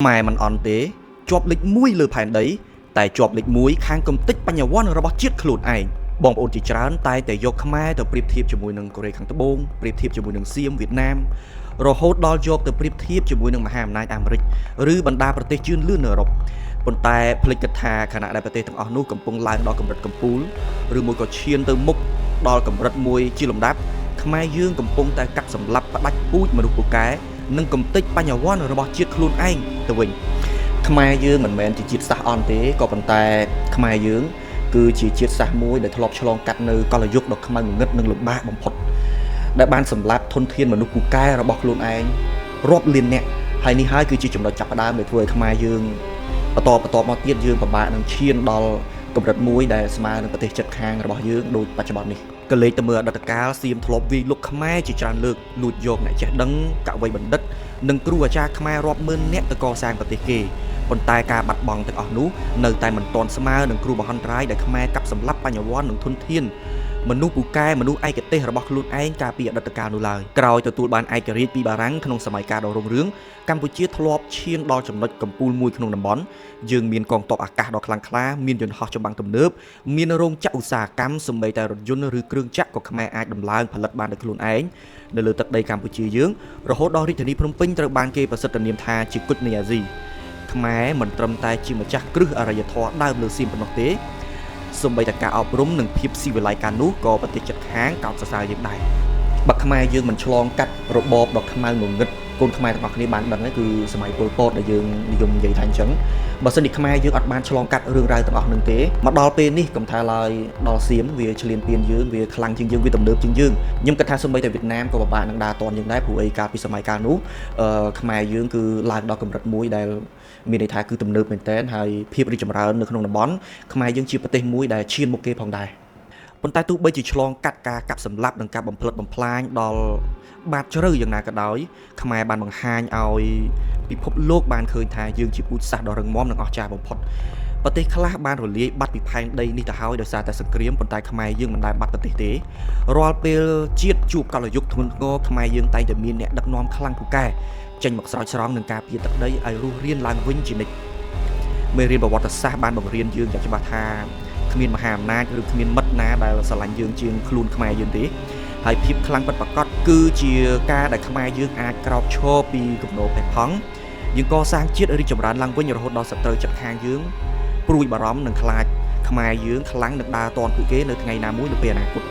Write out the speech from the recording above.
ម៉ែមិនអន់ទេជាប់លេខ1លើផែនដីតែជាប់លេខ1ខាងកំតិចបញ្ញវន្តរបស់ជាតិខ្លួនឯងបងប្អូនជាច្រើនតែតែយកខ្មែរទៅប្រៀបធៀបជាមួយនឹងកូរ៉េខាងត្បូងប្រៀបធៀបជាមួយនឹងសៀមវៀតណាមរហូតដល់យកទៅប្រៀបធៀបជាមួយនឹងមហាអំណាចអាមេរិកឬបណ្ដាប្រទេសជឿនលឿននៅអឺរ៉ុបប៉ុន្តែភ្លេចគិតថាខណៈដែលប្រទេសទាំងអស់នោះកំពុងឡើងដល់កម្រិតកំពូលឬមួយក៏ឈានទៅមុខដល់កម្រិតមួយជាលំដាប់ខ្មែរយើងកំពុងតែកាត់សម្លាប់ផ្ដាច់ពូជមនុស្សពូកែនិងកំទេចបញ្ញវន្តរបស់ជាតិខ្លួនឯងទៅវិញខ្មែរយើងមិនមែនជាជាតិសាសន៍អន់ទេក៏ប៉ុន្តែខ្មែរយើងគឺជាជាតិសាសន៍មួយដែលធ្លាប់ឆ្លងកាត់នៅកលយុគដ៏ខ្មៅងងឹតនិងលំបាកបំផុតដែលបានសម្លាប់ធនធានមនុស្សពូកែរបស់ខ្លួនឯងរាប់លានអ្នកហើយនេះហើយគឺជាចំណុចចាប់ផ្ដើមដែលធ្វើឲ្យខ្មែរយើងបន្តមកទៀតយើងពិបាកនឹងឈានដល់កម្រិតមួយដែលស្មើនឹងប្រទេសជិតខាងរបស់យើងដូចបច្ចុប្បន្ននេះក៏លេចទៅមើលអតីតកាលសៀមធ្លាប់វាយលុកខ្មែរជាច្រើនលើកលួចយកអ្នកចេះដឹងកវីបណ្ឌិតនិងគ្រូអាចារ្យខ្មែររាប់ម៉ឺនអ្នកទៅកសាងប្រទេសគេប៉ុន្តែការបាត់បង់ទាំងអស់នោះនៅតែមិនទាន់ស្មើនឹងគ្រូបហន្តរាយដែលខ្មែរកាប់សម្លាប់បញ្ញវន្តនិងធនធានមនុស្សពូកែមនុស្សឯកទេសរបស់ខ្លួនឯងកាលពីអតីតកាលនោះឡើយក្រោយទទួលបានឯករាជ្យពីបារាំងក្នុងសម័យកាលដ៏រុងរឿងកម្ពុជាធ្លាប់ឈានដល់ចំណុចកំពូលមួយក្នុងតំបន់យើងមានកងទ័ពអាកាសដ៏ខ្លាំងក្លាមានយន្តហោះចម្បាំងទំនើបមានរោងចក្រឧស្សាហកម្មសម្បីតែរថយន្តឬគ្រឿងចក្រក៏ខ្មែរអាចដំឡើងផលិតបានដោយខ្លួនឯងនៅលើទឹកដីកម្ពុជាយើងរហូតដល់រាជធានីភ្នំពេញត្រូវបានគេប្រសិទ្ធនាមថាជាគុជនៃអាស៊ីខ្មែរមិនត្រឹមតែជាម្ចាស់គ្រឹះអរិយធម៌ដើមលើសៀមប៉ុណ្ណោះទេសូម្បីតែការអប់រំនិងភាពស៊ីវិល័យកាលនោះក៏ប្រទេសជិតខាងកោតសរសើរយើងដែរបើខ្មែរយើងមិនឆ្លងកាត់របបដ៏ខ្មៅងងឹតកូនខ្មែរទាំងអស់គ្នាបានដឹងគឺសម័យប៉ុលពតដែលយើងនិយមនិយាយថាអញ្ចឹងបើសិនជាខ្មែរយើងអត់បានឆ្លងកាត់រឿងរ៉ាវទាំងអស់នឹងទេមកដល់ពេលនេះកំថាឡើយដល់សៀមវាឆ្លៀនពៀនយើងវាខ្លាំងជាងយើងវាទំនើបជាងយើងខ្ញុំគិតថាសូម្បីតែវៀតណាមក៏ពិបាកនឹងដើរទាន់យើងដែរព្រោះអីកាលពីសម័យកាលនោះខ្មែរយើងគឺឡើងដល់កម្រិតមួយដែលមានន័យថាគឺទំនើបមែនទែនហើយភាពរីកចម្រើននៅក្នុងតំបន់ខ្មែរយើងជាប្រទេសមួយដែលឈានមុខគេផងដែរប៉ុន្តែទោះបីជាឆ្លងកាត់ការកាប់សម្លាប់និងការបំផ្លិចបំផ្លាញដល់បាតជ្រៅយ៉ាងណាក៏ដោយខ្មែរបានបង្ហាញឲ្យពិភពលោកបានឃើញថាយើងជាពូជសាសន៍ដ៏រឹងមាំនិងអស្ចារ្យបំផុតប្រទេសខ្លះបានរលាយបាត់ពីផែនដីនេះទៅហើយដោយសារតែសង្គ្រាមប៉ុន្តែខ្មែរយើងមិនដែលបាត់ប្រទេសទេរាល់ពេលជាតិជួបកលយុគធ្ងន់ធ្ងរខ្មែរយើងតែងតែមានអ្នកដឹកនាំខ្លាំងពូកែចេញមកស្រោចស្រង់នឹងការពារទឹកដីឲ្យរស់រានឡើងវិញជានិច្ចមេរៀនប្រវត្តិសាស្ត្របានបង្រៀនយើងយ៉ាងច្បាស់ថាគ្មានមហាអំណាចឬគ្មានមិត្តណាដែលស្រឡាញ់យើងជាងខ្លួនខ្មែរយើងទេហើយភាពខ្លាំងពិតប្រាកដគឺជាការដែលខ្មែរយើងអាចក្រោកឈរពីគំនរផេះផង់យើងកសាងជាតិរីកចម្រើនឡើងវិញរហូតដល់សត្រូវជិតខាងយើងព្រួយបារម្ភនិងខ្លាចខ្មែរយើងខ្លាំងនឹងដើរទាន់ពួកគេនៅថ្ងៃណាមួយនៅពេលអនាគត